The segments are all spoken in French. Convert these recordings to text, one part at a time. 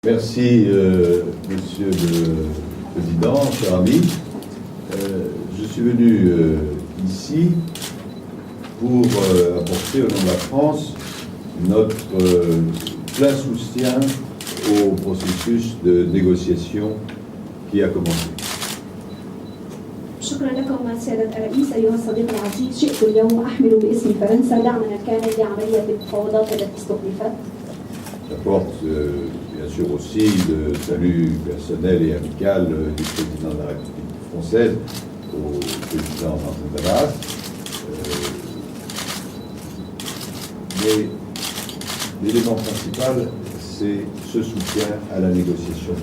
Merci, Monsieur le Président, cher ami. Je suis venu ici pour apporter au nom de la France notre plein soutien au processus de négociation qui a commencé. شكرا لكم سيادة الرئيس. أيها الصديق العزيز، جئت اليوم أحمل باسم فرنسا دعمنا الكامل لعملية المفاوضات التي استؤنفت. J'apporte bien sûr aussi le salut personnel et amical du président de la République française au président Mahmoud Abbas. Mais l'élément principal, c'est ce soutien à la négociation.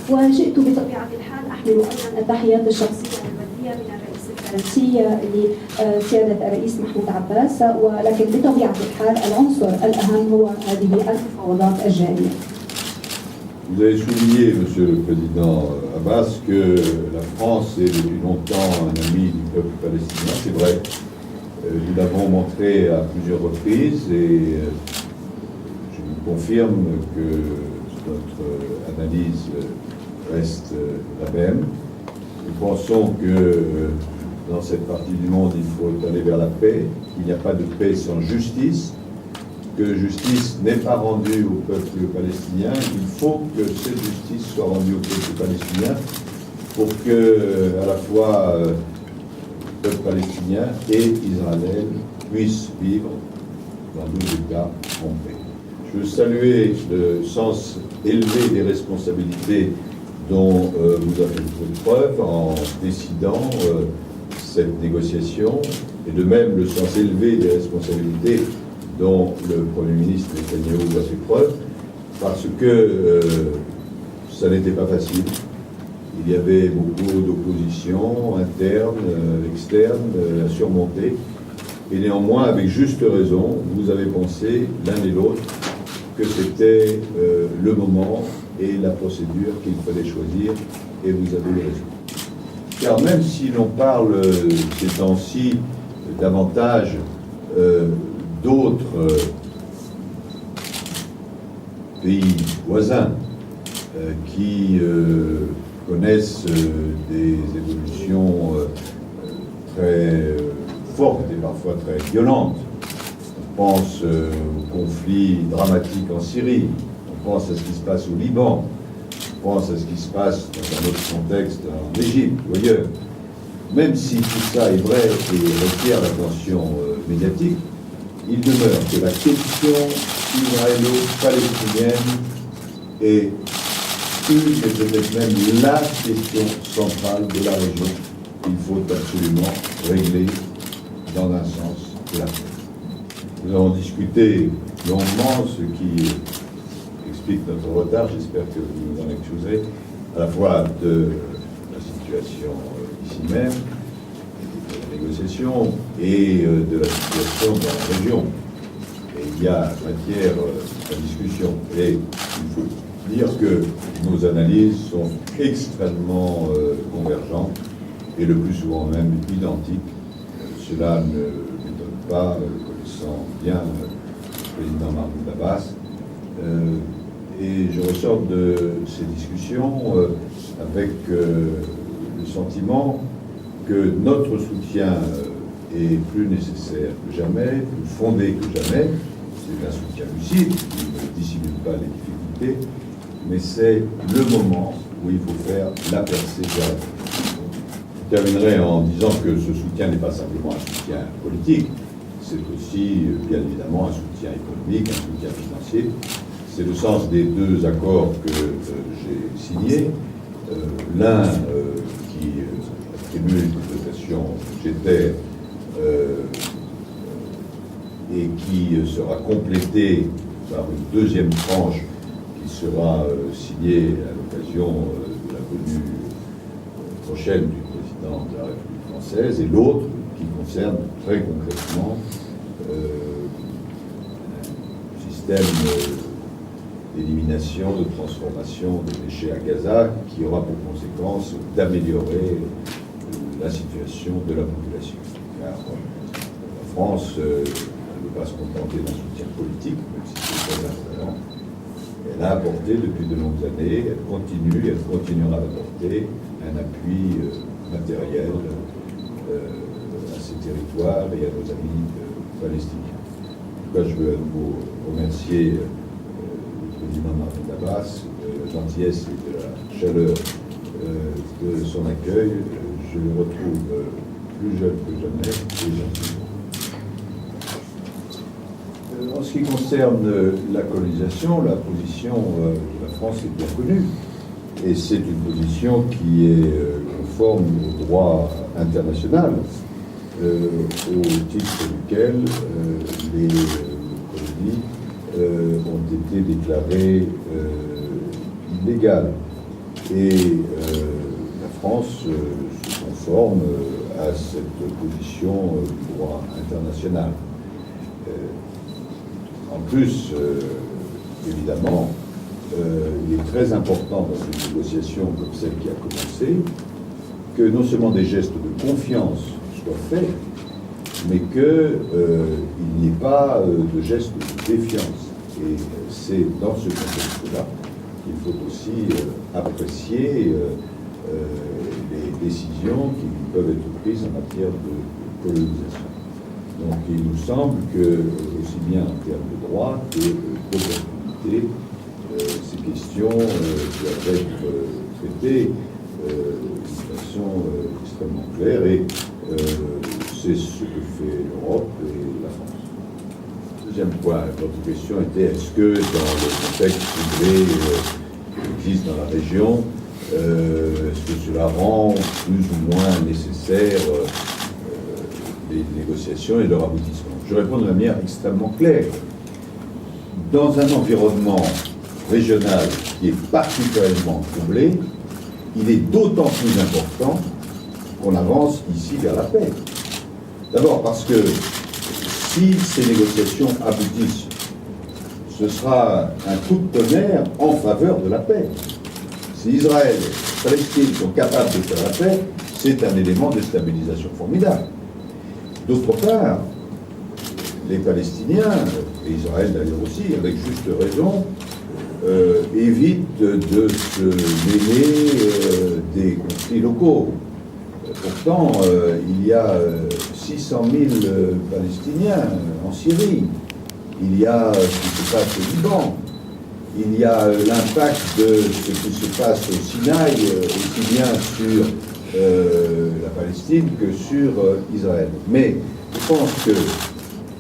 وجئت بطبيعة الحال أحمل أيضا التحيات الشخصية الودية من الرئيس الفرنسي لسيادة الرئيس محمود عباس، ولكن بطبيعة الحال العنصر الأهم هو هذه المفاوضات الجارية. Vous avez souligné, Monsieur le Président Abbas, que la France est depuis longtemps un ami du peuple palestinien. C'est vrai, nous l'avons montré à plusieurs reprises et je vous confirme que notre analyse reste la même. Nous pensons que dans cette partie du monde, il faut aller vers la paix, qu'il n'y a pas de paix sans justice, que justice n'est pas rendue au peuple palestinien. Il faut que cette justice soit rendue au peuple palestinien pour que, à la fois, le peuple palestinien et Israël puissent vivre dans deux États en paix. Je veux saluer le sens élevé des responsabilités dont vous avez fait preuve en décidant cette négociation, et de même le sens élevé des responsabilités dont le Premier ministre Netanyahou a fait preuve, parce que ça n'était pas facile. Il y avait beaucoup d'opposition interne, externe à surmonter, et néanmoins, avec juste raison, vous avez pensé l'un et l'autre que c'était le moment et la procédure qu'il fallait choisir, et vous avez eu raison. Car même si l'on parle ces temps-ci davantage d'autres pays voisins qui connaissent des évolutions très fortes et parfois très violentes, on pense au conflit dramatique en Syrie, on pense à ce qui se passe au Liban, on pense à ce qui se passe dans un autre contexte en Égypte ou ailleurs. Même si tout ça est vrai et requiert l'attention médiatique, il demeure que la question israélo-palestinienne est une et peut-être même la question centrale de la région qu'il faut absolument régler dans un sens de la paix. Nous avons discuté longuement, ce qui explique notre retard, j'espère que vous nous en excuserez, à la fois de la situation ici même, de la négociation, et de la situation dans la région. Et il y a matière à discussion. Et il faut dire que nos analyses sont extrêmement convergentes, et le plus souvent même identiques. Cela ne m'étonne pas, connaissant bien le président Mahmoud Abbas. Et je ressors de ces discussions avec le sentiment que notre soutien est plus nécessaire que jamais, plus fondé que jamais. C'est un soutien lucide, qui ne dissimule pas les difficultés, mais c'est le moment où il faut faire la percée vers la paix. Je terminerai en disant que ce soutien n'est pas simplement un soutien politique, c'est aussi bien évidemment un soutien économique, un soutien financier. C'est le sens des deux accords que j'ai signés. L'un qui attribue une dotation budgétaire et qui sera complété par une deuxième tranche qui sera signée à l'occasion de la venue prochaine du président de la République française, et l'autre qui concerne très concrètement un système d'élimination, de transformation des déchets à Gaza, qui aura pour conséquence d'améliorer la situation de la population. Car la France ne peut pas se contenter d'un soutien politique, même si c'est très important, Elle a apporté depuis de longues années, elle continue et elle continuera à apporter un appui matériel à ces territoires et à nos amis palestiniens. En tout cas, je veux à nouveau remercier le président Mahmoud Abbas de la gentillesse et de la chaleur de son accueil. Je le retrouve plus jeune que jamais et gentil. En ce qui concerne la colonisation, la position de la France est bien connue. Et c'est une position qui est conforme au droit international, au titre duquel les colonies ont été déclarées illégales. Et la France se conforme à cette position du droit international. En plus, évidemment, il est très important dans une négociation comme celle qui a commencé que non seulement des gestes de confiance soient faits, mais qu'il n'y ait pas de gestes de défiance. Et c'est dans ce contexte-là qu'il faut aussi apprécier les décisions qui peuvent être prises en matière de colonisation. Donc il nous semble que, aussi bien en termes de droit que d'opportunité, ces questions doivent être traitées de façon extrêmement claire et c'est ce que fait l'Europe et la France. Deuxième point, votre question était est-ce que dans le contexte troublé qui existe dans la région, est-ce que cela rend plus ou moins nécessaire les négociations et leur aboutissement? Je réponds de manière extrêmement claire. Dans un environnement régional qui est particulièrement troublé, il est d'autant plus important qu'on avance ici vers la paix. D'abord parce que si ces négociations aboutissent, ce sera un coup de tonnerre en faveur de la paix. Si Israël et Palestine sont capables de faire la paix, c'est un élément de stabilisation formidable. D'autre part, les Palestiniens, et Israël d'ailleurs aussi, avec juste raison, évitent de se mêler des conflits locaux. Pourtant, il y a 600 000 Palestiniens en Syrie. Il y a ce qui se passe au Liban. Il y a l'impact de ce qui se passe au Sinaï, aussi bien sur la Palestine que sur Israël. Mais je pense que,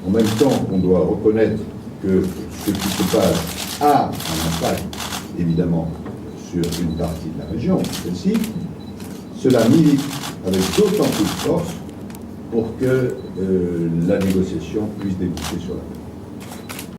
en même temps qu'on doit reconnaître que ce qui se passe a un impact, évidemment, sur une partie de la région, celle-ci, cela milite avec d'autant plus de force pour que la négociation puisse déboucher sur la paix.